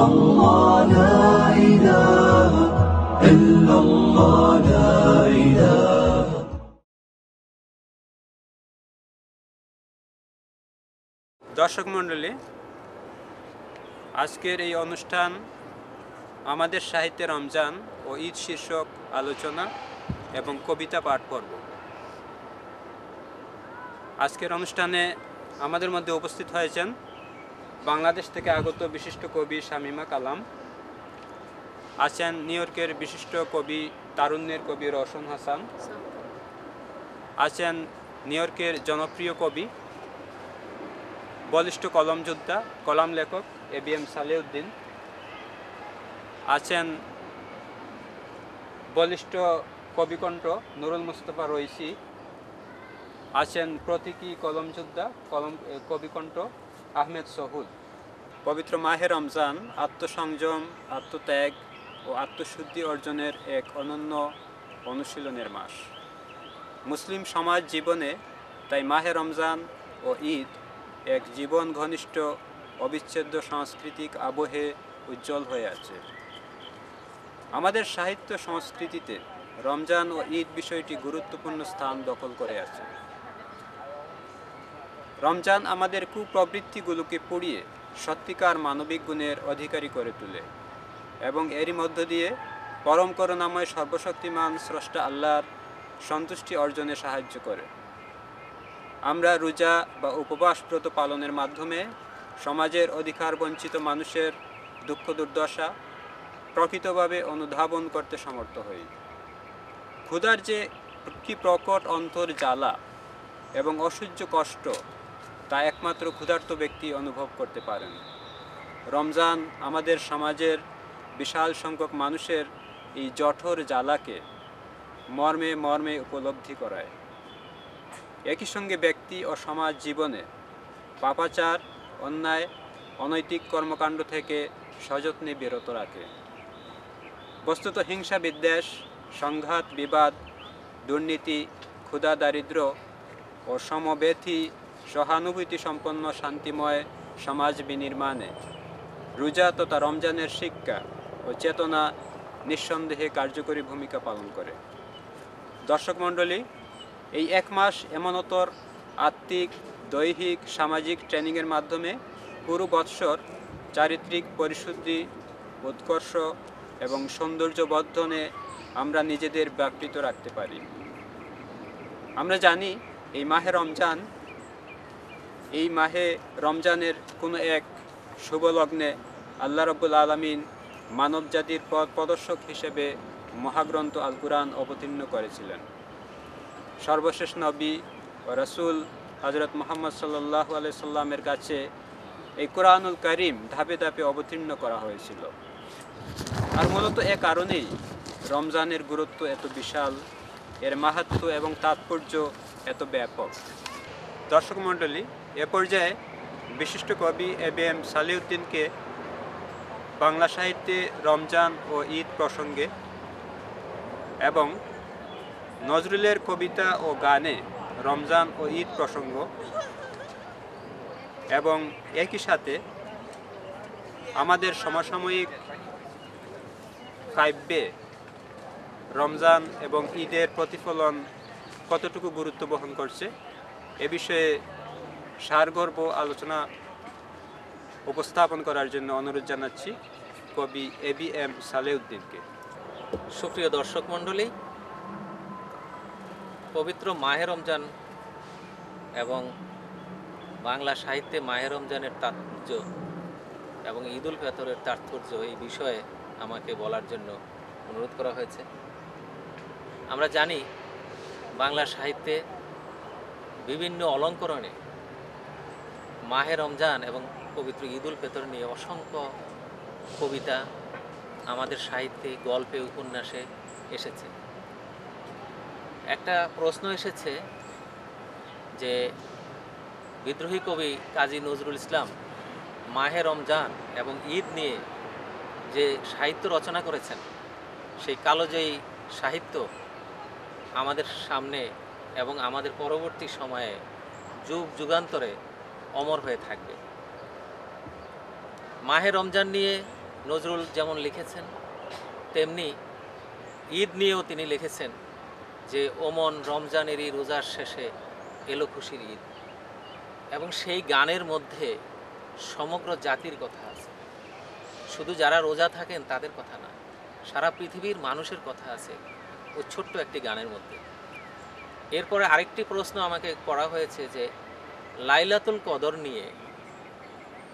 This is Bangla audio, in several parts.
الله لا إله إلا الله لا إله। দর্শক মণ্ডলী, আজকের এই অনুষ্ঠান আমাদের সাহিত্যে রমজান ও ঈদ শীর্ষক আলোচনা এবং কবিতা পাঠ পর্ব। আজকের অনুষ্ঠানে আমাদের মধ্যে উপস্থিত হয়েছেন বাংলাদেশ থেকে আগত বিশিষ্ট কবি শামীমা কালাম, আছেন নিউ ইয়র্কের বিশিষ্ট কবি তারুণ্যের কবি রওশন হাসান, আছেন নিউ ইয়র্কের জনপ্রিয় কবি বলিষ্ঠ কলম যোদ্ধা কলাম লেখক ABM সালেউদ্দিন, আছেন বলিষ্ঠ কবিকণ্ঠ নুরুল মুস্তফা রইসি, আছেন প্রতীকী কলম যোদ্ধা কবিকণ্ঠ আহমেদ সহুল। পবিত্র মাহে রমজান আত্মসংযম, আত্মত্যাগ ও আত্মশুদ্ধি অর্জনের এক অনন্য অনুশীলনের মাস। মুসলিম সমাজ জীবনে তাই মাহে রমজান ও ঈদ এক জীবন ঘনিষ্ঠ অবিচ্ছেদ্য সাংস্কৃতিক আবহে উজ্জ্বল হয়ে আছে। আমাদের সাহিত্য সংস্কৃতিতে রমজান ও ঈদ বিষয়টি গুরুত্বপূর্ণ স্থান দখল করে আছে। রমজান আমাদের কুপ্রবৃত্তিগুলোকে পুড়িয়ে সত্যিকার মানবিক গুণের অধিকারী করে তোলে এবং এরই মধ্য দিয়ে পরম করুণাময় সর্বশক্তিমান স্রষ্টা আল্লাহর সন্তুষ্টি অর্জনে সাহায্য করে। আমরা রোজা বা উপবাস ব্রত পালনের মাধ্যমে সমাজের অধিকার বঞ্চিত মানুষের দুঃখ দুর্দশা প্রকৃতভাবে অনুধাবন করতে সমর্থ হই। ক্ষুধার যে কি প্রকট অন্তর জ্বালা এবং অসহ্য কষ্ট তা একমাত্র ক্ষুধার্ত ব্যক্তি অনুভব করতে পারেন। রমজান আমাদের সমাজের বিশাল সংখ্যক মানুষের এই জঠর জ্বালাকে মর্মে মর্মে উপলব্ধি করায়। একই সঙ্গে ব্যক্তি ও সমাজ জীবনে পাপাচার, অন্যায়, অনৈতিক কর্মকাণ্ড থেকে সযত্নে বিরত রাখে। বস্তুত হিংসা বিদ্বেষ, সংঘাত বিবাদ, দুর্নীতি, ক্ষুধা দারিদ্র্য ও সমব্যথী সহানুভূতি সম্পন্ন শান্তিময় সমাজ বিনির্মাণে রোজা তথা রমজানের শিক্ষা ও চেতনা নিঃসন্দেহে কার্যকরী ভূমিকা পালন করে। দর্শক মণ্ডলী, এই এক মাস এমনতর আত্মিক, দৈহিক, সামাজিক ট্রেনিংয়ের মাধ্যমে পুরো বৎসর চারিত্রিক পরিশুদ্ধি, উৎকর্ষ এবং সৌন্দর্য বর্ধনে আমরা নিজেদের ব্যাপৃত রাখতে পারি। আমরা জানি এই মাহে রমজানের কোনো এক শুভ লগ্নে আল্লাহ রাব্বুল আলামিন মানব জাতির পথ প্রদর্শক হিসেবে মহাগ্রন্থ আল কুরআন অবতীর্ণ করেছিলেন। সর্বশেষ নবী ও রাসূল হযরত মুহাম্মদ সাল্লাল্লাহু আলাইহি সাল্লামের কাছে এই কুরআনুল কারীম ধাপে ধাপে অবতীর্ণ করা হয়েছিল। আর মূলত এ কারণেই রমজানের গুরুত্ব এত বিশাল, এর মাহাত্ম্য এবং তাৎপর্য এত ব্যাপক। দর্শক মণ্ডলী, এ পর্যায়ে বিশিষ্ট কবি ABM সালেউদ্দিনকে বাংলা সাহিত্যে রমজান ও ঈদ প্রসঙ্গে এবং নজরুলের কবিতা ও গানে রমজান ও ঈদ প্রসঙ্গ এবং একই সাথে আমাদের সমসাময়িক কাব্যে রমজান এবং ঈদের প্রতিফলন কতটুকু গুরুত্ব বহন করছে এ বিষয়ে সারগর্ভ আলোচনা উপস্থাপন করার জন্য অনুরোধ জানাচ্ছি কবি ABM সালেউদ্দিনকে। সুপ্রিয় দর্শক মণ্ডলী, পবিত্র মাহে রমজান এবং বাংলা সাহিত্যে মাহে রমজানের তাৎপর্য এবং ঈদ উল ফিতরের তাৎপর্য এই বিষয়ে আমাকে বলার জন্য অনুরোধ করা হয়েছে। আমরা জানি বাংলা সাহিত্যে বিভিন্ন অলঙ্করণে মাহে রমজান এবং পবিত্র ঈদ উল ফিতর নিয়ে অসংখ্য কবিতা আমাদের সাহিত্যে, গল্পে, উপন্যাসে এসেছে। একটা প্রশ্ন এসেছে যে বিদ্রোহী কবি কাজী নজরুল ইসলাম মাহে রমজান এবং ঈদ নিয়ে যে সাহিত্য রচনা করেছেন, সেই কালজয়ী সাহিত্য আমাদের সামনে এবং আমাদের পরবর্তী সময়ে যুগ যুগান্তরে অমর হয়ে থাকবে। মাহে রমজান নিয়ে নজরুল যেমন লিখেছেন, তেমনি ঈদ নিয়েও তিনি লিখেছেন যে ওমন রমজানেরই রোজার শেষে এলো খুশির ঈদ। এবং সেই গানের মধ্যে সমগ্র জাতির কথা আছে, শুধু যারা রোজা থাকেন তাদের কথা না, সারা পৃথিবীর মানুষের কথা আছে ওই ছোট্ট একটি গানের মধ্যে। এরপরে আরেকটি প্রশ্ন আমাকে করা হয়েছে যে লাইলাতুল কদর নিয়ে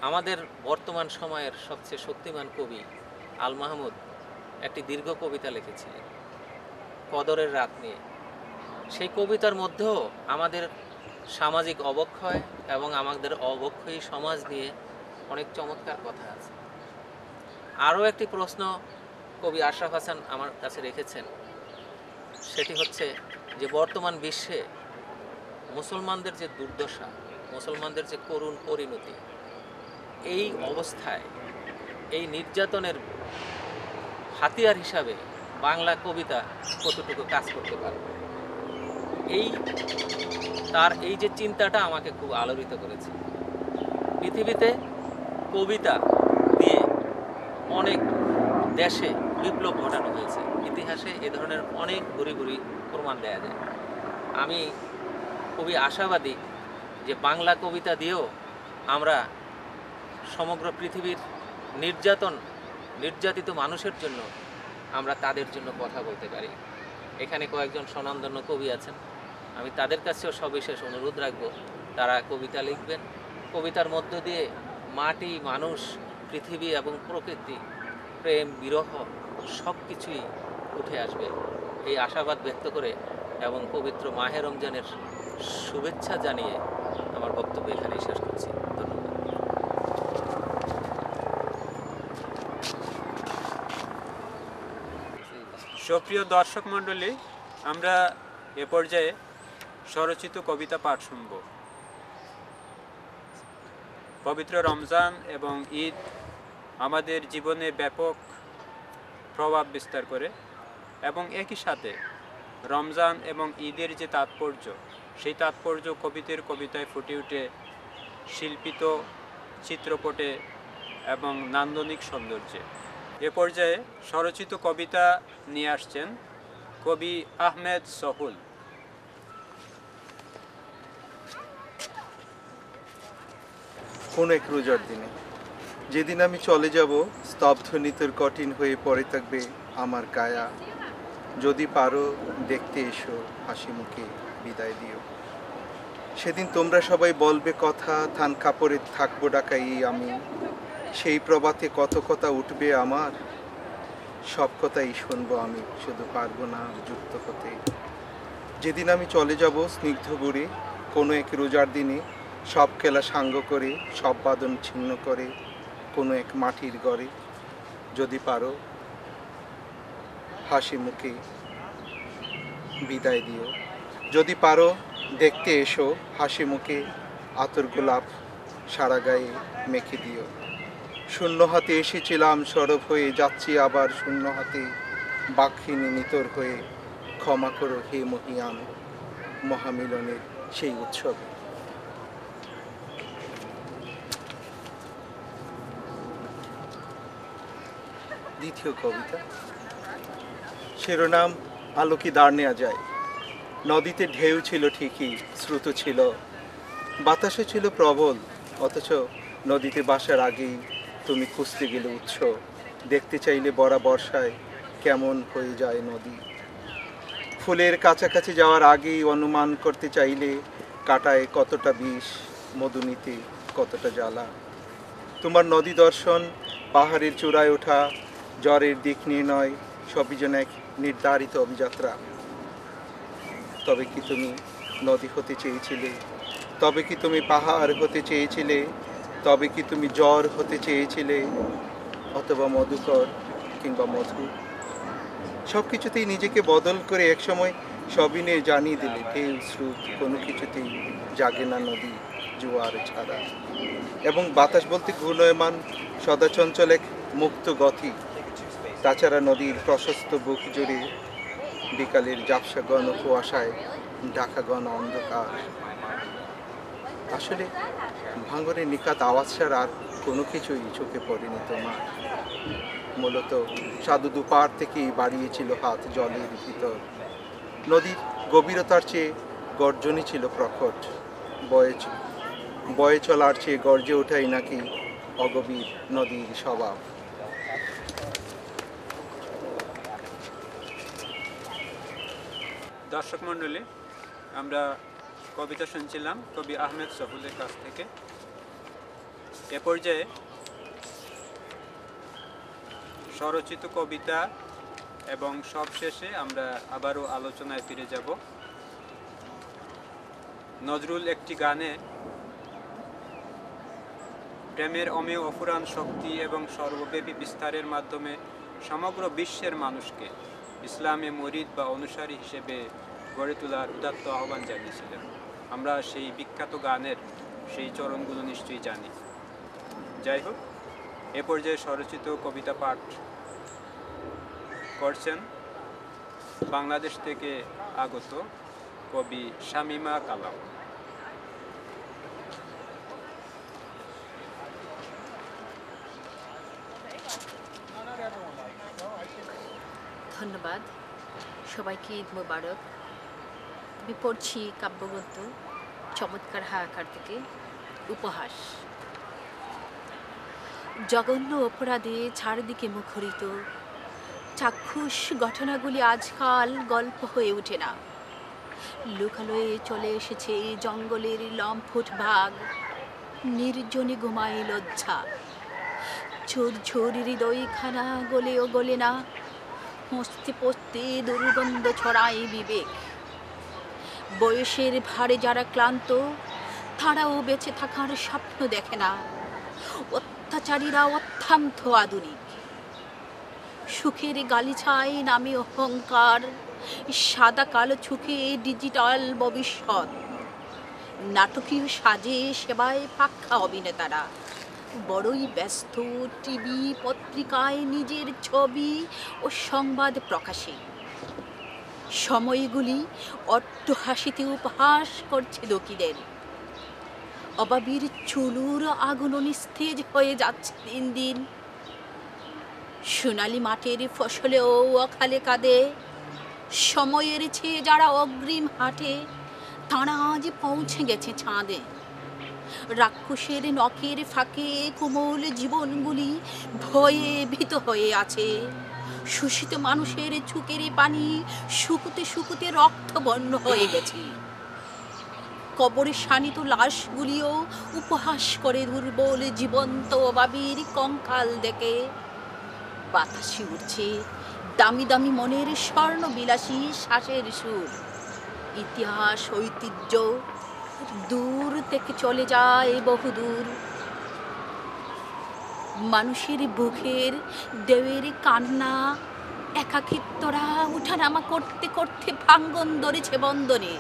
আমাদের বর্তমান সময়ের সবচেয়ে শক্তিমান কবি আল মাহমুদ একটি দীর্ঘ কবিতা লিখেছিলেন কদরের রাত নিয়ে। সেই কবিতার মধ্যেও আমাদের সামাজিক অবক্ষয় এবং আমাদের অবক্ষয়ী সমাজ নিয়ে অনেক চমৎকার কথা আছে। আরও একটি প্রশ্ন কবি আশরাফ হাসান আমার কাছে রেখেছেন, সেটি হচ্ছে যে বর্তমান বিশ্বে মুসলমানদের যে দুর্দশা, মুসলমানদের যে করুণ পরিণতি, এই অবস্থায় এই নির্যাতনের হাতিয়ার হিসাবে বাংলা কবিতা কতটুকু কাজ করতে পারবে, তার এই যে চিন্তাটা আমাকে খুব আলোড়িত করেছে। পৃথিবীতে কবিতা দিয়ে অনেক দেশে বিপ্লব ঘটানো হয়েছে, ইতিহাসে এ ধরনের অনেক ভুরি ভুরি প্রমাণ দেয়া যায়। আমি খুবই আশাবাদী যে বাংলা কবিতা দিয়েও আমরা সমগ্র পৃথিবীর নির্যাতিত মানুষের জন্য আমরা তাদের জন্য কথা বলতে পারি। এখানে কয়েকজন স্বনামধন্য কবি আছেন, আমি তাদের কাছেও সবিশেষ অনুরোধ রাখব তারা কবিতা লিখবেন। কবিতার মধ্য দিয়ে মাটি, মানুষ, পৃথিবী এবং প্রকৃতি, প্রেম, বিরহ সব কিছুই উঠে আসবে, এই আশাবাদ ব্যক্ত করে এবং পবিত্র মাহে রমজানের শুভেচ্ছা জানিয়ে আমার বক্তব্য এখানেই শেষ করছি। ধন্যবাদ। সুপ্রিয় দর্শক মণ্ডলী, আমরা এ পর্যায়ে স্বরচিত কবিতা পাঠ শুনব। পবিত্র রমজান এবং ঈদ আমাদের জীবনে ব্যাপক প্রভাব বিস্তার করে এবং একই সাথে রমজান এবং ঈদের যে তাৎপর্য, সেই তাৎপর্য কবিতায় ফুটে ওঠে শিল্পিত চিত্রপটে এবং নান্দনিক সৌন্দর্যে। এ পর্যায়ে স্বরচিত কবিতা নিয়ে আসছেন কবি আহমেদ সহুল। কোন এক রোজার দিনে, যেদিন আমি চলে যাব, স্তব্ধ নিতর কঠিন হয়ে পড়ে থাকবে আমার কায়া। যদি পারো দেখতে এসো, হাসি মুখে বিদায় দিও। সেদিন তোমরা সবাই বলবে কথা, থান কাপড়ে থাকবো ডাকাই আমি। সেই প্রভাতে কত কথা উঠবে আমার, সব কথাই শুনবো আমি, শুধু পারবো না যুক্ত হতে। যেদিন আমি চলে যাব স্নিগ্ধ বুড়ে, কোনো এক রোজার দিনে, সব খেলা সাঙ্গ করে, সব বাদন ছিন্ন করে, কোনো এক মাটির ঘরে। যদি পারো হাসি মুখে বিদায় দিও। যদি পারো দেখতে এসো, হাসি মুখে আতর গোলাপ সারা গায়ে মেখে দিও। শূন্য হাতে এসেছিলাম সরব হয়ে, যাচ্ছি আবার শূন্য হাতে, বাক্ষিনী নিতর হয়ে। ক্ষমা করো হে মহিয়ান, মহামিলনের সেই উৎসবে। দ্বিতীয় কবিতা, শিরোনাম আলোকি দাঁড় নেওয়া যায়। নদীতে ঢেউ ছিল ঠিকই, স্রোত ছিল, বাতাসও ছিল প্রবল, অথচ নদীতে বাসার আগেই তুমি খুঁজতে গেলে উৎস। দেখতে চাইলে বরা বর্ষায় কেমন হয়ে যায় নদী। ফুলের কাছাকাছি যাওয়ার আগেই অনুমান করতে চাইলে কাটায় কতটা বিষ, মধুনিতে কতটা জ্বালা। তোমার নদী দর্শন পাহাড়ের চূড়ায় ওঠা, জ্বরের দিক নির্ণয়, সবই যেন এক নির্ধারিত অভিযাত্রা। তবে কি তুমি নদী হতে চেয়েছিলে? তবে কি তুমি পাহাড় হতে চেয়েছিলে? তবে কি তুমি জ্বর হতে চেয়েছিলে, অথবা মধুকর কিংবা মধু? সব কিছুতেই নিজেকে বদল করে একসময় সবই নিয়ে জানিয়ে দিলে ঢেউ, স্রোত কোনো কিছুতেই জাগে না নদী জোয়ার ছাড়া। এবং বাতাস বলতে ঘূর্ণয়মান সদাচঞ্চল এক মুক্ত গতি। তাছাড়া নদীর প্রশস্ত বুক জুড়ে বিকালের ঝাপসা ঘন কুয়াশায় ঢাকা ঘন অন্ধকার। আসলে ভাঙনের নিখাত আওয়াজ ছাড়া আর কোনো কিছুই চোখে পড়েনি তোমার। মূলত সাধু দুপার থেকেই বাড়িয়েছিল হাত জলের ভিতর। নদীর গভীরতার চেয়ে গর্জনই ছিল প্রকট। বয়ে চলার চেয়ে গর্জে ওঠাই নাকি অগভীর নদীর স্বভাব। দর্শক মণ্ডলী, আমরা কবিতা শুনছিলাম কবি আহমেদ সফুলের কাছ থেকে। এ পর্যায়ে স্বরচিত কবিতা এবং সবশেষে আমরা আবারও আলোচনায় ফিরে যাব। নজরুল একটি গানে প্রেমের অমেয় অফুরান শক্তি এবং সর্বব্যাপী বিস্তারের মাধ্যমে সমগ্র বিশ্বের মানুষকে ইসলামে মুরিদ বা অনুসারী হিসেবে গড়ে তোলার উদাত্ত আহ্বান জানিয়েছিলেন। আমরা সেই বিখ্যাত গানের সেই চরণগুলো নিশ্চয়ই জানি। যাই হোক, এ পর্যায়ে স্বরচিত কবিতা পাঠ করছেন বাংলাদেশ থেকে আগত কবি শামীমা কালাম। ধন্যবাদ। সবাইকে ঈদ মোবারক। আমি পড়ছি কাব্যগ্রন্থ চমৎকার হাহাকার থেকে উপহাস। জঘন্য অপরাধে চারিদিকে মুখরিত চাক্ষুষ ঘটনাগুলি আজকাল গল্প হয়ে ওঠে না। লোকালয়ে চলে এসেছে জঙ্গলের লম্ফট ভাগ, নির্জনে ঘুমায় লজ্জা। ছোট ছোট হৃদয়খানা গলেও গলে না, পচতে পচতে দুর্গন্ধ ছড়ায় বিবেক। বয়সের ভারে যারা ক্লান্ত, তারাও বেঁচে থাকার স্বপ্ন দেখে না। অত্যাচারীরা অত্যন্ত আধুনিক। সুখের গালিচায় নামে অহংকার, সাদা কালো চোখে ডিজিটাল ভবিষ্যৎ। নাটকীয় সাজে সেবায় পাক্কা অভিনেতারা বড়ই ব্যস্ত টিভি পত্রিকায় নিজের ছবি ও সংবাদ প্রকাশে। সময়গুলি অট্টহাসিতে উপহাস করছে দকিদের। অবাবির চুলুর আগুন নিস্তেজ হয়ে যাচ্ছে দিন দিন। সোনালি মাঠের ফসলেও অকালে কাঁদে। সময়ের চেয়ে যারা অগ্রিম হাঁটে, তারা আজ পৌঁছে গেছে চাঁদে। রাক্ষসের নখের ফাঁকে কোমল জীবনগুলি ভয়ে ভীত হয়ে আছে। শোষিত মানুষের চোখের পানি শুকুতে শুকুতে রক্তবর্ণ হয়ে গেছে। কবরে শানিত লাশগুলিও উপহাস করে দুর্বল জীবন্ত অভাবীর কঙ্কাল দেখে। বাতাসে উঠছে দামি দামি মনের স্বর্ণ বিলাসী শ্বাসের সুর। ইতিহাস ঐতিহ্য দূর থেকে চলে যায় বহুদূর। মানুষের বুকের দেওয়ের কান্না একাকিত্বরা উঠানামা করতে করতে ভাঙ্গন ধরেছে বন্দনে।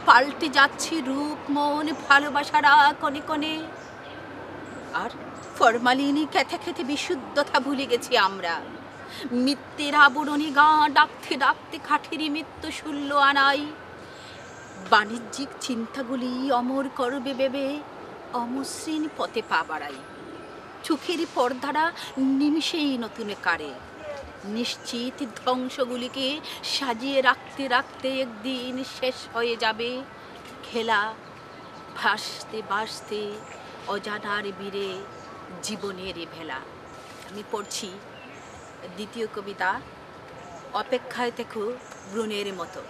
পাল্টে যাচ্ছে রূপ মন ভালোবাসারা কনে কনে। আর ফরমালিনী খেতে খেতে বিশুদ্ধতা ভুলে গেছি আমরা। মিথ্যের আবরণে গা ডাকতে ডাকতে খাটেরই মৃত্যু শূল্য আনাই। বাণিজ্যিক চিন্তাগুলি অমর করবে ভেবে অমসৃণ পথে পা বাড়াই। চোখের পর্দারা নিমিষেই নতুন কারে। নিশ্চিত ধ্বংসগুলিকে সাজিয়ে রাখতে রাখতে একদিন শেষ হয়ে যাবে খেলা। ভাসতে ভাসতে অজানার বীরে জীবনের ভেলা। আমি পড়ছি দ্বিতীয় কবিতা, অপেক্ষায় থেকো ব্রুনের মতো।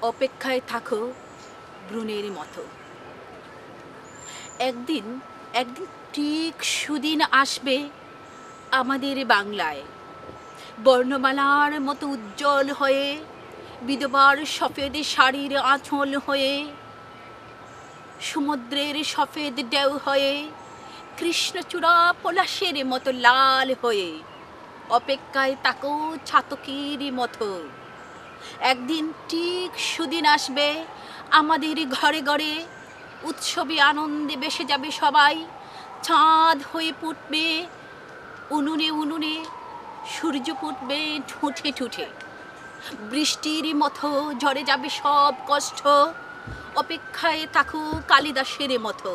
অপেক্ষায় থাকো ব্রুনের মতো। একদিন ঠিক সুদিন আসবে আমাদের বাংলায়, বর্ণমালার মতো উজ্জ্বল হয়ে, বিধবার সফেদ শাড়ির আঁচল হয়ে, সমুদ্রের সফেদ ঢেউ হয়ে, কৃষ্ণচূড়া পলাশের মতো লাল হয়ে। অপেক্ষায় তাকো ছাতকের মতো। একদিন ঠিক সুদিন আসবে আমাদের ঘরে ঘরে, উৎসবে আনন্দে বেসে যাবে সবাই। চাঁদ হয়ে ফুটবে উনুনে উনুনে, সূর্য ফুটবে ঠুঁটে ঠুঁটে। বৃষ্টির মতো ঝরে যাবে সব কষ্ট। অপেক্ষায় থাকো কালিদাসের মতো।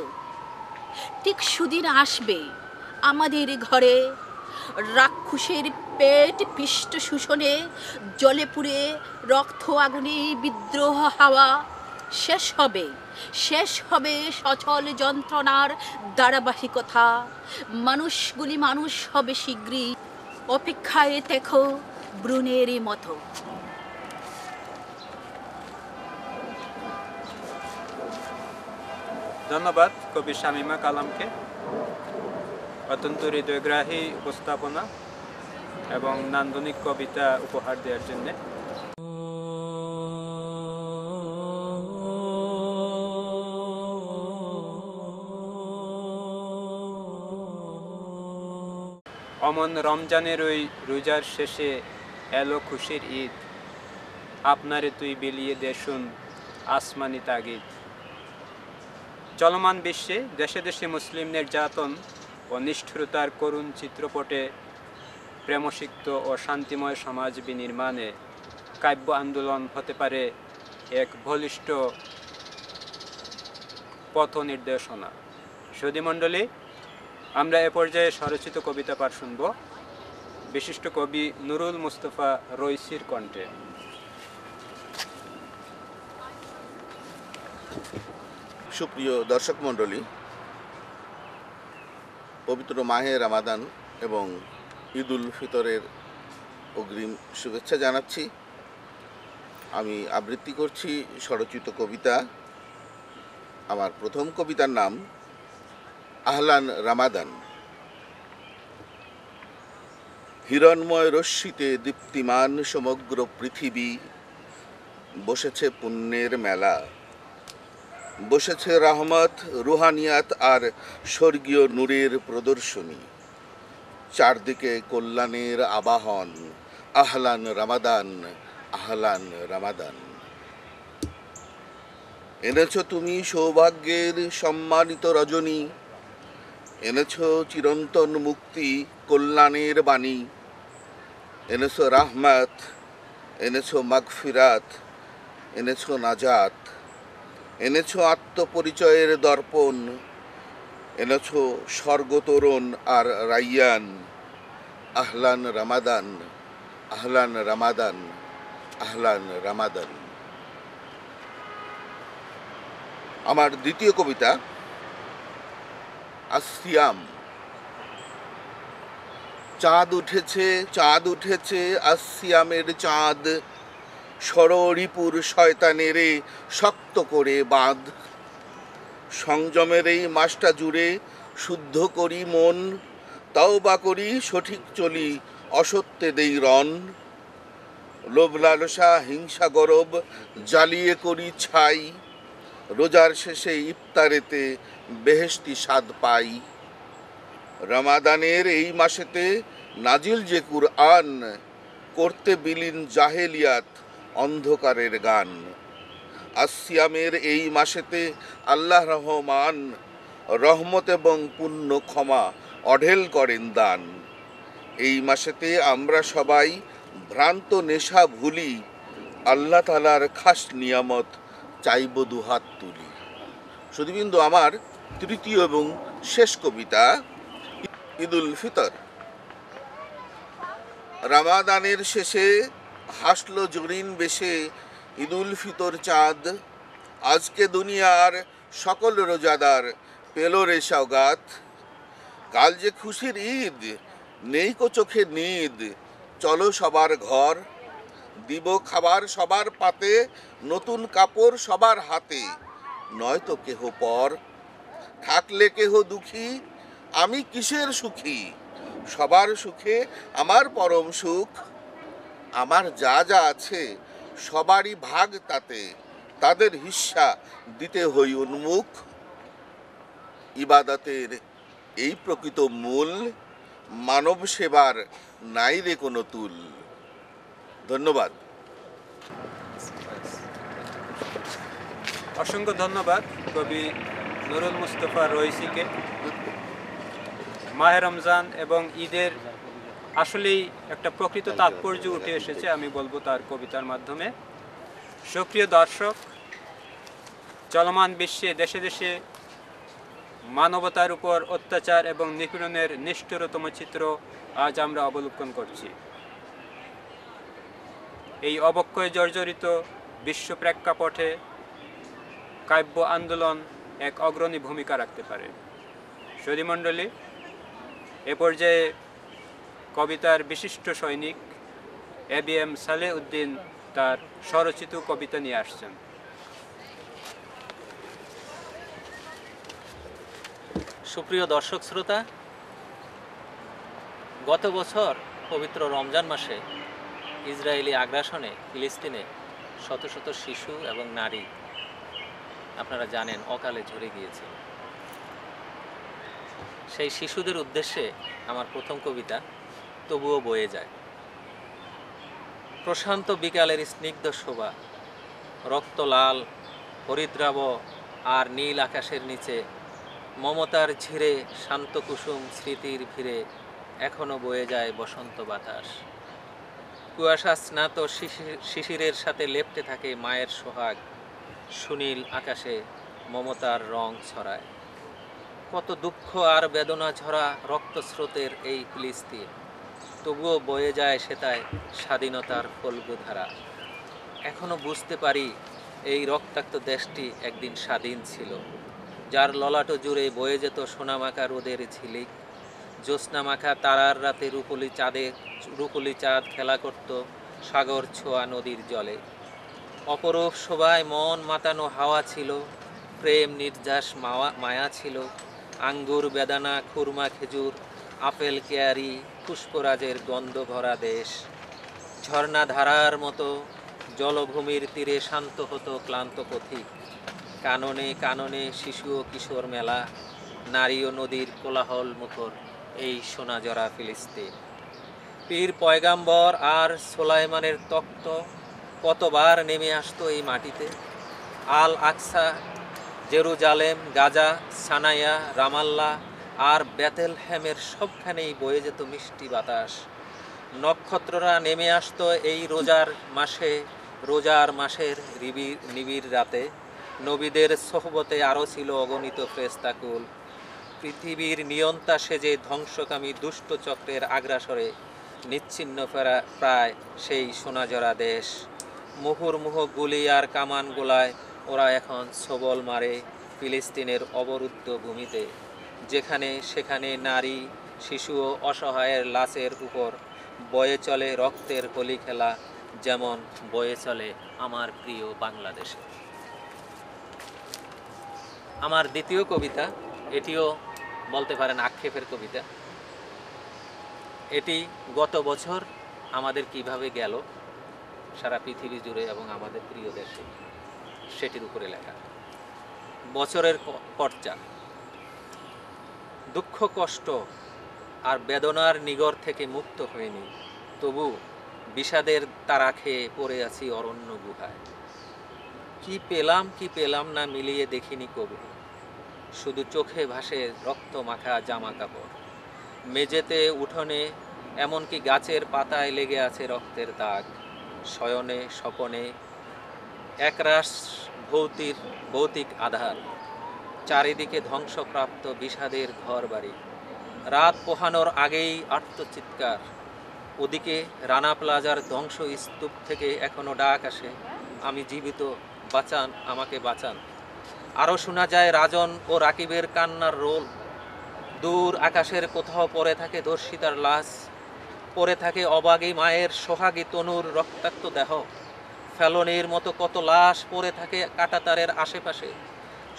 ঠিক সুদিন আসবে আমাদের ঘরে, রাক্ষসের পেট পিষ্ট শোষণে জলে পুড়ে রক্ত আগুনে বিদ্রোহ হাওয়া শেষ হবে সচল যন্ত্রণার ধারাবাহিকতা। মানুষগুলি মানুষ হবে শীঘ্রই, অপেক্ষায় দেখো ব্রুনের মতো। ধন্যবাদ কবি শামীমা কালামকে অত্যন্ত হৃদয়গ্রাহী উপস্থাপনা এবং নান্দনিক কবিতা উপহার দেওয়ার জন্যে। অমন রমজানের ওই রোজার শেষে এলো খুশির ঈদ, আপনারে তুই বিলিয়ে দেশুন আসমানি তাগিদ। চলমান বিশ্বে দেশে দেশে মুসলিম নির্যাতন ও নিষ্ঠুরতার করুণ চিত্রপটে প্রেমসিক্ত ও শান্তিময় সমাজ বিনির্মাণে কাব্য আন্দোলন হতে পারে এক বলিষ্ঠ পথ নির্দেশনা। সুধীমণ্ডলী, আমরা এ পর্যায়ে স্বরচিত কবিতা পাঠ শুনব বিশিষ্ট কবি নুরুল মুস্তফা রইসির কণ্ঠে। সুপ্রিয় দর্শক মণ্ডলী, পবিত্র মাহে রমাদান এবং ঈদ উল ফিতরের অগ্রিম শুভেচ্ছা জানাচ্ছি। আমি আবৃত্তি করছি স্বরচিত কবিতা। আমার প্রথম কবিতার নাম আহলান রামাদান। হিরণময় রশ্মিতে দীপ্তিমান সমগ্র পৃথিবী, বসেছে পুণ্যের মেলা, বসেছে রহমত, রুহানিয়াত আর স্বর্গীয় নূরের প্রদর্শনী। চারদিকে কল্যাণের আবাহন, আহলান রামাদান, আহলান রামাদান। এনেছ তুমি সৌভাগ্যের সম্মানিত রজনী, এনেছ চিরন্তন মুক্তি কল্যাণের বাণী, এনেছ রাহমাত, এনেছ মাগফিরাত, এনেছ নাজাত, এনেছ আত্মপরিচয়ের দর্পণ, এনেছ স্বর্গতরণ আর রাইয়ান। আহলান রামাদান, আহলান রামাদান, আহলান রামাদান। আমার দ্বিতীয় কবিতা আসিয়াম। চাঁদ উঠেছে, চাঁদ উঠেছে, আসিয়ামের চাঁদ, ষড়রিপুর শয়তানেরে শক্ত করে বাঁধ। সংযমের এই মাসটা জুড়ে শুদ্ধ করি মন, তওবা করি সঠিক চলি, অসত্যে দেই রণ। লোভ লালসা হিংসা গরব জ্বালিয়ে করি ছাই, রোজার শেষে ইফতারেতে বেহেশতি স্বাদ পাই। রমাদানের এই মাসেতে নাজিল যে কুরআন, করতে বিলীন জাহেলিয়াত অন্ধকারের গান। আসিয়ামের এই মাসেতে আল্লাহ রহমান রহমত এবং পুণ্য ক্ষমা অঢেল করেন দান। এই মাসেতে আমরা সবাই ভ্রান্ত নেশা ভুলি, আল্লাহ তাআলার খাস নিয়ামত চাইব দুহাত তুলি। সুধীবৃন্দ, আমার তৃতীয় এবং শেষ কবিতা ঈদ উল ফিতর। রামাদানের শেষে হাসলো জরিন বেশে ঈদ উল ফিতর চাঁদ। আজকে দুনিয়ার সকল রোজাদার পেল রে সওগাত। কাল যে খুশির ঈদ, নেই কো চোখে নিদ, চলো সবার ঘর। দিব খাবার সবার পাতে, নতুন কাপড় সবার হাতে, নয়তো কেহ পর। থাকলে কেহ দুঃখী, আমি কিসের সুখী, সবার সুখে আমার পরম সুখ। আমার যা যা আছে সবারই ভাগ তাতে, তাদের হিস্সা দিতে হই উন্মুখ। ইবাদতের এই প্রকৃত মূল, মানব সেবার নাই রে কোনো তুল। ধন্যবাদ। অসংখ্য ধন্যবাদ কবি নুরুল মুস্তফা রইসিকে। মাহে রমজান এবং ঈদের আসলেই একটা প্রকৃত তাৎপর্য উঠে এসেছে, আমি বলবো তার কবিতার মাধ্যমে। সুপ্রিয় দর্শক, চলমান বিশ্বে দেশে দেশে মানবতার উপর অত্যাচার এবং নিপীড়নের নিষ্ঠুরতম চিত্র আজ আমরা অবলোকন করছি। এই অবক্ষয় জর্জরিত বিশ্ব প্রেক্ষাপটে কাব্য আন্দোলন এক অগ্রণী ভূমিকা রাখতে পারে। সুধীমণ্ডলী, এ পর্যায়ে কবিতার বিশিষ্ট সৈনিক ABM সালেহ উদ্দিন তার স্বরচিত কবিতা নিয়ে আসছেন। সুপ্রিয় দর্শক শ্রোতা, গত বছর পবিত্র রমজান মাসে ইসরায়েলি আগ্রাসনে ফিলিস্তিনে শত শত শিশু এবং নারী আপনারা জানেন অকালে ঝরে গিয়েছিল। সেই শিশুদের উদ্দেশ্যে আমার প্রথম কবিতা তবুও বয়ে যায়। প্রশান্ত বিকালের স্নিগ্ধ শোভা, রক্ত লাল হরিদ্রাব আর নীল আকাশের নিচে মমতার ঝিরে শান্ত কুসুম স্মৃতির ভিড়ে এখনো বয়ে যায় বসন্ত বাতাস। কুয়াশা স্নাত শিশিরের সাথে লেপ্টে থাকে মায়ের সোহাগ, সুনীল আকাশে মমতার রং ছড়ায়। কত দুঃখ আর বেদনা ঝরা রক্তস্রোতের এই ফিলিস্তিন, তবুও বয়ে যায় সেটায় স্বাধীনতার ফল্গুধারা। এখনো বুঝতে পারি এই রক্তাক্ত দেশটি একদিন স্বাধীন ছিল, যার ললাট জুড়ে বয়ে যেত সোনামাখা রোদের ঝিলিক। জ্যোৎস্নামাখা তারার রাতে রূপলি চাঁদ খেলা করত সাগর ছোঁয়া নদীর জলে। অপরূপ শোভায় মন মাতানো হাওয়া ছিল, প্রেম নির্যাস মায়া ছিল। আঙ্গুর বেদানা খুরমা খেজুর আপেল কেয়ারি পুষ্পরাজের গন্ধ ভরা দেশ। ঝর্ণা ধারার মতো জলভূমির তীরে শান্ত হতো ক্লান্ত পথিক। কাননে কাননে শিশু ও কিশোর মেলা, নারী ও নদীর কোলাহল মুখর এই সোনাজরা ফিলিস্তিন। পীর পয়গাম্বর আর সোলাইমানের তক্ত কতবার নেমে আসতো এই মাটিতে। আল আকসা, জেরুজালেম, গাজা, সানাইয়া, রামাল্লা আর বেতেলহেমের সবখানেই বয়ে যেত মিষ্টি বাতাস। নক্ষত্ররা নেমে আসতো এই রোজার মাসের নিবিড় রাতে। নবীদের সোহবতে আরও ছিল অগণিত ফেরেশতাকুল। পৃথিবীর নিয়ন্তা সেজে ধ্বংসকামী দুষ্ট চক্রের আগ্রাসরে নিচ্ছিন্ন ফেরা প্রায় সেই সোনাজরা দেশ। মুহুর্মুহ গুলি আর কামান গোলায় ওরা এখন সবল মারে ফিলিস্তিনের অবরুদ্ধ ভূমিতে, যেখানে সেখানে নারী, শিশু ও অসহায়ের লাশের উপর বয়ে চলে রক্তের হোলি খেলা, যেমন বয়ে চলে আমার প্রিয় বাংলাদেশে। আমার দ্বিতীয় কবিতা, এটিও বলতে পারেন আক্ষেপের কবিতা। এটি গত বছর আমাদের কিভাবে গেল সারা পৃথিবী জুড়ে এবং আমাদের প্রিয় দেশে, সেটির উপরে লেখা। বছরের পর্চা, দুঃখ কষ্ট আর বেদনার নিগর থেকে মুক্ত হয়নি, তবু বিষাদের তারা খেয়ে পড়ে আছি অরণ্য গুহায়। কি পেলাম না মিলিয়ে দেখিনি কবু, শুধু চোখে ভাসে রক্ত মাখা জামা কাপড়। মেঝেতে উঠোনে এমনকি গাছের পাতায় লেগে আছে রক্তের দাগ। শয়নে স্বপনে একরাশ ভৌতিক আধার, চারিদিকে ধ্বংসপ্রাপ্ত বিষাদের ঘর বাড়ি। রাত পোহানোর আগেই আর্তচিৎকার। ওদিকে রানা প্লাজার ধ্বংস স্তূপ থেকে এখনো ডাক আসে, আমি জীবিত, বাঁচান, আমাকে বাঁচান। আরও শোনা যায় রাজন ও রাকিবের কান্নার রোল। দূর আকাশের কোথাও পড়ে থাকে ধর্ষিতার লাশ, পড়ে থাকে অবাগী মায়ের সোহাগী তনুর রক্তাক্ত দেহ। ফেলনির মতো কত লাশ পড়ে থাকে কাঁটাতারের আশেপাশে।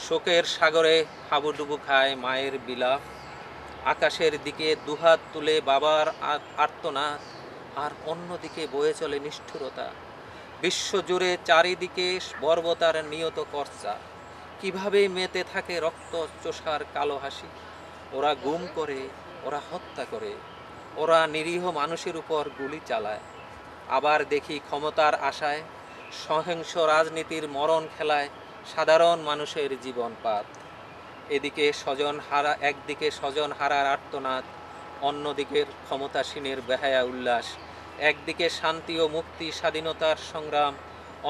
শোকের সাগরে হাবুডুবু খায় মায়ের বিলাপ। আকাশের দিকে দুহাত তুলে বাবার আর্তনাদ, আর অন্যদিকে বয়ে চলে নিষ্ঠুরতা। বিশ্বজুড়ে চারিদিকে বর্বতার নিয়ত কর্চা। কিভাবে মেতে থাকে রক্ত চোষার কালো হাসি। ওরা গুম করে, ওরা হত্যা করে, ওরা নিরীহ মানুষের উপর গুলি চালায়। আবার দেখি ক্ষমতার আশায় সহিংস রাজনীতির মরণ খেলায় সাধারণ মানুষের জীবনপাত। একদিকে স্বজন হারার আর্তনাদ, অন্যদিকে ক্ষমতাসীনের বেহায়া উল্লাস। একদিকে শান্তি ও মুক্তি স্বাধীনতার সংগ্রাম,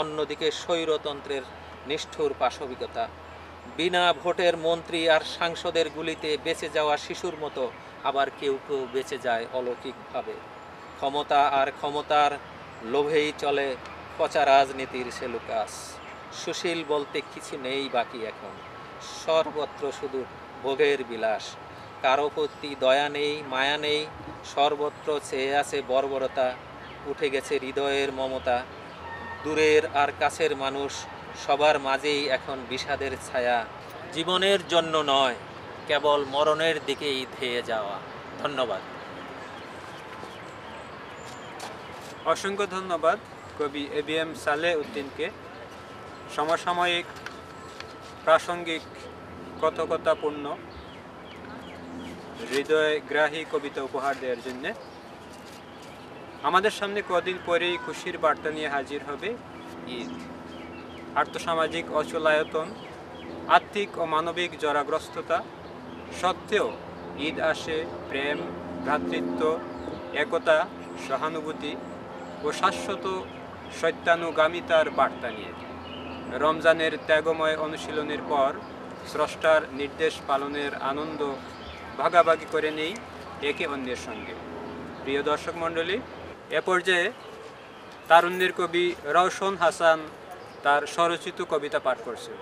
অন্যদিকে স্বৈরতন্ত্রের নিষ্ঠুর পাশবিকতা। বিনা ভোটের মন্ত্রী আর সাংসদের গুলিতে বেঁচে যাওয়া শিশুর মতো আবার কেউ কেউ বেঁচে যায় অলৌকিকভাবে। ক্ষমতা আর ক্ষমতার লোভেই চলে পচা রাজনীতির সেলুকাস। সুশীল বলতে কিছু নেই বাকি এখন, সর্বত্র শুধু ভোগের বিলাস। কারো প্রতি দয়া নেই, মায়া নেই, সর্বত্র চেয়ে আছে বর্বরতা। উঠে গেছে হৃদয়ের মমতা, দূরের আর কাছের মানুষ সবার মাঝেই এখন বিষাদের ছায়া। জীবনের জন্য নয়, কেবল মরণের দিকেই ধেয়ে যাওয়া। ধন্যবাদ। অসংখ্য ধন্যবাদ কবি ABM সালেহ উদ্দিনকে সমসাময়িক, প্রাসঙ্গিক, কথকতাপূর্ণ, হৃদয়গ্রাহী কবিতা উপহার দেওয়ার জন্যে। আমাদের সামনে কদিন পরেই খুশির বার্তা নিয়ে হাজির হবে ঈদ। আর্থসামাজিক অচলায়তন, আর্থিক ও মানবিক জরাগ্রস্ততা সত্ত্বেও ঈদ আসে প্রেম, ভ্রাতৃত্ব, একতা, সহানুভূতি ও শাশ্বত সত্যানুগামিতার বার্তা নিয়ে। রমজানের ত্যাগময় অনুশীলনের পর স্রষ্টার নির্দেশ পালনের আনন্দ ভাগাভাগি করে নেই একে অন্যের সঙ্গে। প্রিয় দর্শক মণ্ডলী, এ পর্যায়ে তারুণ্যের কবি রওশন হাসান তার স্বরচিত কবিতা পাঠ করছে।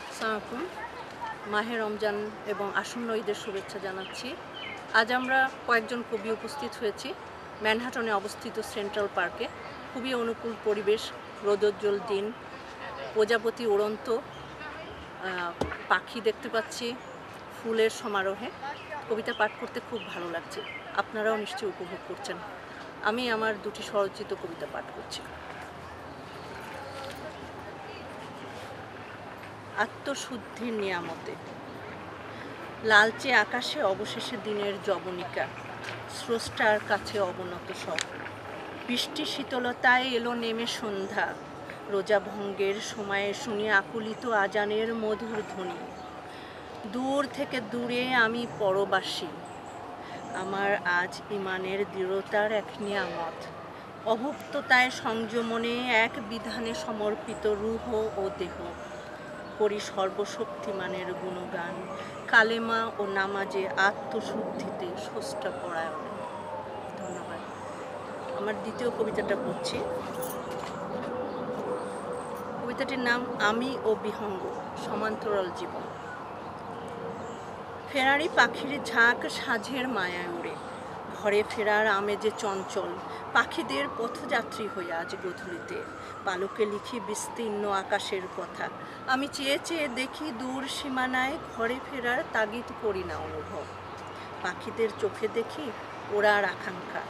আসসালামু আলাইকুম। মাহে রমজান এবং আসন্ন ঈদের শুভেচ্ছা জানাচ্ছি। আজ আমরা কয়েকজন কবি উপস্থিত হয়েছি ম্যানহাটনে অবস্থিত সেন্ট্রাল পার্কে। খুবই অনুকূল পরিবেশ, রোদোজ্জ্বল দিন, প্রজাপতি উড়ন্ত, পাখি দেখতে পাচ্ছি, ফুলের সমারোহে। কবিতা পাঠ করতে খুব ভালো লাগছে, আপনারাও নিশ্চয়ই উপভোগ করছেন। আমি আমার দুটি স্বরচিত কবিতা পাঠ করছি। আত্মশুদ্ধির নিয়ামতে। লালচে আকাশে অবশেষে দিনের যবনিকা, স্রষ্টার কাছে অবনত সব। বৃষ্টি শীতলতায় এলো নেমে সন্ধ্যা, রোজা ভঙ্গের সময়ে শুনি আকুলিত আজানের মধুর ধ্বনি। দূর থেকে দূরে আমি পরবাসী, আমার আজ ইমানের দৃঢ়তার এক নিয়ামত। অভুক্ততায় সংযমনে এক বিধানে সমর্পিত রূহ ও দেহ। করি সর্বশক্তিমানের গুণগান, কালেমা ও নামাজে আত্মশুদ্ধিতে স্রষ্টা পরায়ণ। ধন্যবাদ। আমার দ্বিতীয় কবিতাটা পড়ছি। কবিতাটির নাম আমি ও বিহঙ্গ, সমান্তরাল জীবন। ফেরারি পাখির ঝাঁক সাঝের মায়ায় উড়ে, ঘরে ফেরার আমেজে চঞ্চল। পাখিদের পথযাত্রী হয়ে আজ গধূলিতে, পালকে লিখি বিস্তীর্ণ আকাশের কথা। আমি চেয়ে চেয়ে দেখি দূর সীমানায়, ঘরে ফেরার তাগিদ করি না অনুভব। পাখিদের চোখে দেখি ওড়ার আকাঙ্ক্ষা।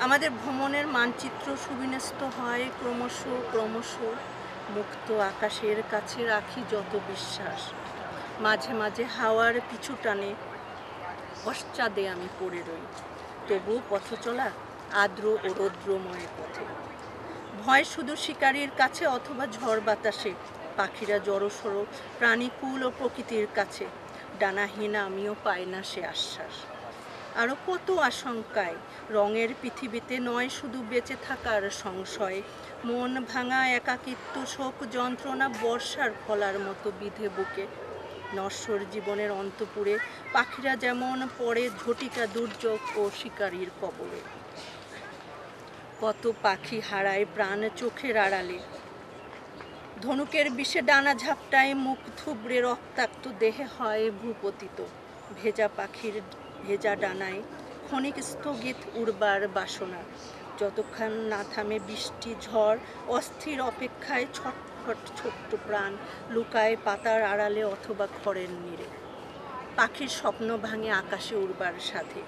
আমাদের ভ্রমণের মানচিত্র সুবিন্যস্ত হয় ক্রমশ ক্রমশ। মুক্ত আকাশের কাছে রাখি যত বিশ্বাস, মাঝে মাঝে হাওয়ার পিছু টানে পশ্চাদে আমি পড়ে রই। তবুও পথ চলা আর্দ্র ও রৌদ্রময় পথে। ভয় শুধু শিকারীর কাছে অথবা ঝড় বাতাসে, পাখিরা জড়সড় প্রাণীকুল ও প্রকৃতির কাছে। ডানাহীন আমিও পাই না সে আশ্বাস। আরও কত আশঙ্কায় রঙের পৃথিবীতে নয় শুধু বেঁচে থাকার সংশয়। মন ভাঙা একাকিত্ব, শোক, যন্ত্রণা বর্ষার ফলার মতো বিধে বুকে। নশ্বর জীবনের অন্তপুরে পাখিরা যেমন পড়ে ঝটিকা দুর্যোগ ও শিকারীর কবলে। কত পাখি হারায় প্রাণ চোখের আড়ালে, ধনুকের বিষে ডানা ঝাপটায় মুখ থুবড়ে রক্তাক্ত দেহে হয় ভূপতিত। ভেজা পাখির ভেজা ডানায় ক্ষণিক স্থগিত উড়বার বাসনা। যতক্ষণ না থামে বৃষ্টি ঝড়, অস্থির অপেক্ষায় ছটফট ছোট্ট প্রাণ লুকায় পাতার আড়ালে অথবা খড়ের নিড়ে। পাখির স্বপ্ন ভাঙে আকাশে উড়বার সাথে,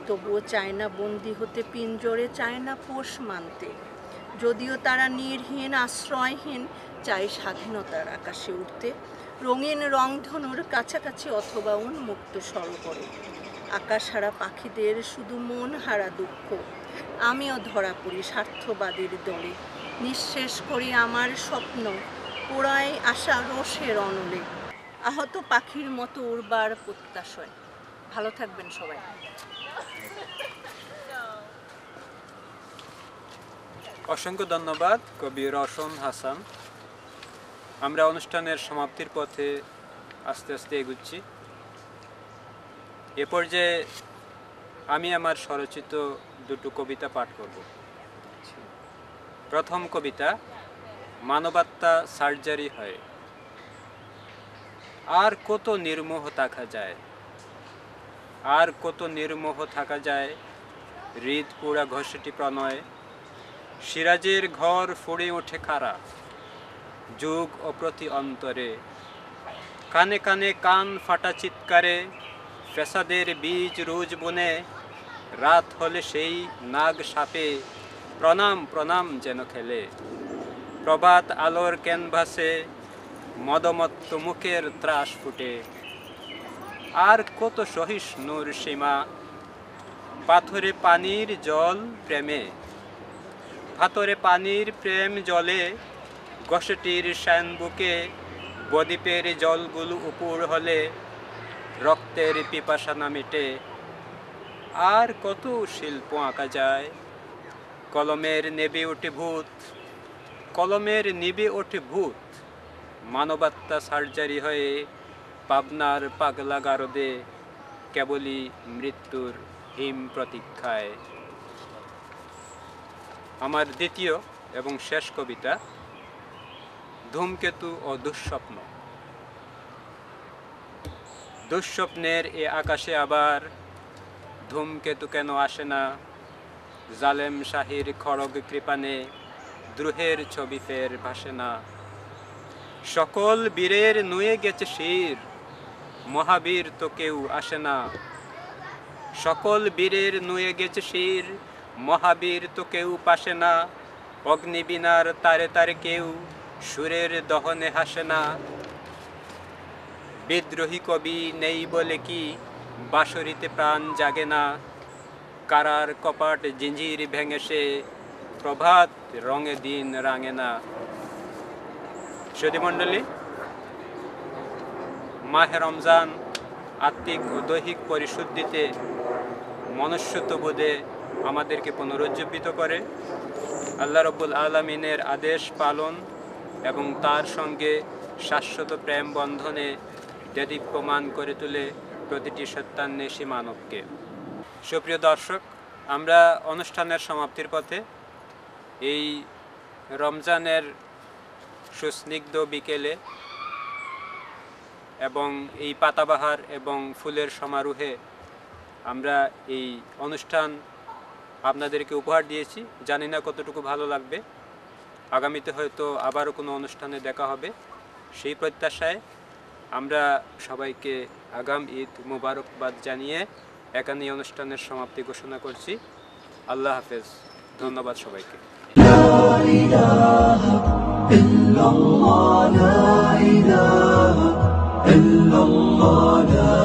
তবুও চায় না বন্দি হতে পিঞ্জরে, চায় না পোষ মানতে। যদিও তারা নির্হীন আশ্রয়হীন, চায় স্বাধীনতার আকাশে উঠতে। রঙিন রংধনুর কাছাকাছি অথবা উন্মুক্ত সরোবরে। আকাশ হারা পাখিদের শুধু মন হারা দুঃখ। আমিও ধরা পড়ি স্বার্থবাদীর দলে, নিঃশেষ করি আমার স্বপ্ন পোড়ায় আসা রোষের অনলে। আহত পাখির মতো উড়বার প্রত্যাশায়। ভালো থাকবেন সবাই। অসংখ্য ধন্যবাদ কবি রওশন হাসান। আমরা অনুষ্ঠানের সমাপ্তির পথে আস্তে আস্তে এগুচ্ছি। এ পর্যায়ে আমি আমার স্বরচিত দুটো কবিতা পাঠ করব। প্রথম কবিতা, মানবাত্মা সার্জারি হয়। আর কত নির্মোহ থাকা যায়, আর কত নির্মোহ থাকা যায়, হৃদ পোড়া ঘষেটি প্রণয়। সিরাজের ঘর ফুড়ে ওঠে খাড়া, যুগ অপ্রতি অন্তরে। কানে কানে কান ফাটা চিৎকারে, ফেসাদের বীজ রোজ বনে। রাত হলে সেই নাগ সাপে, প্রণাম প্রণাম যেন খেলে। প্রভাত আলোর ক্যানভাসে, মদমত্ত মুখের ত্রাস ফুটে। আর কত সহিষ্ণুর সীমা, পাথরে পানির জল প্রেমে। পাথরে পানির প্রেম জলে, গসেটির শ্যান বুকে। বদ্বীপের জলগুলো উপুর হলে, রক্তের পিপাসা না মিটে। আর কত শিল্প আঁকা যায়, কলমের নেবে ওঠে ভূত, কলমের নিবে ওঠে ভূত। মানবাত্মা সার্জারি হয়ে, পাবনার পাগলা গারদে। কেবলই মৃত্যুর হিম প্রতীক্ষায়। আমার দ্বিতীয় এবং শেষ কবিতা, ধূমকেতু ও দুঃস্বপ্ন। দুঃস্বপ্নের এ আকাশে আবার, ধূমকেতু কেন আসে না। জালেম শাহির খড়গ কৃপানে, দ্রোহের ছবি ফের ভাসে না। সকল বীরের নুয়ে গেছে শির, মহাবীর তো কেউ আসে না। সকল বীরের নুয়ে গেছে শির, মহাবীর তো কেউ পাশে না। অগ্নিবীণার তারে তারে কেউ, সুরের দহনে হাসে না। বিদ্রোহী কবি নেই বলে কি, বাঁশরিতে প্রাণ জাগে না। কারার কপাট জিঞ্জির ভেঙে সে, প্রভাত রঙে দিন রাঙে না। সুধীমণ্ডলী, মাহে রমজান আত্মিক ও দৈহিক পরিশুদ্ধিতে, মনুষ্যত্ববোধে আমাদেরকে পুনরুজ্জীবিত করে। আল্লাহ রব্বুল আলামিনের আদেশ পালন এবং তার সঙ্গে শাশ্বত প্রেম বন্ধনে দেদীপ্যমান করে তোলে প্রতিটি সত্যান্বেষী মানবকে। সুপ্রিয় দর্শক, আমরা অনুষ্ঠানের সমাপ্তির পথে এই রমজানের সুস্নিগ্ধ বিকেলে এবং এই পাতাবাহার এবং ফুলের সমারোহে আমরা এই অনুষ্ঠান আপনাদেরকে উপহার দিয়েছি। জানি না কতটুকু ভালো লাগবে। আগামীতে হয়তো আবারও কোনো অনুষ্ঠানে দেখা হবে, সেই প্রত্যাশায় আমরা সবাইকে আগাম ঈদ মুবারকবাদ জানিয়ে এখানে অনুষ্ঠানের সমাপ্তি ঘোষণা করছি। আল্লাহ হাফেজ। ধন্যবাদ সবাইকে। إلا الله لا إله إلا الله لا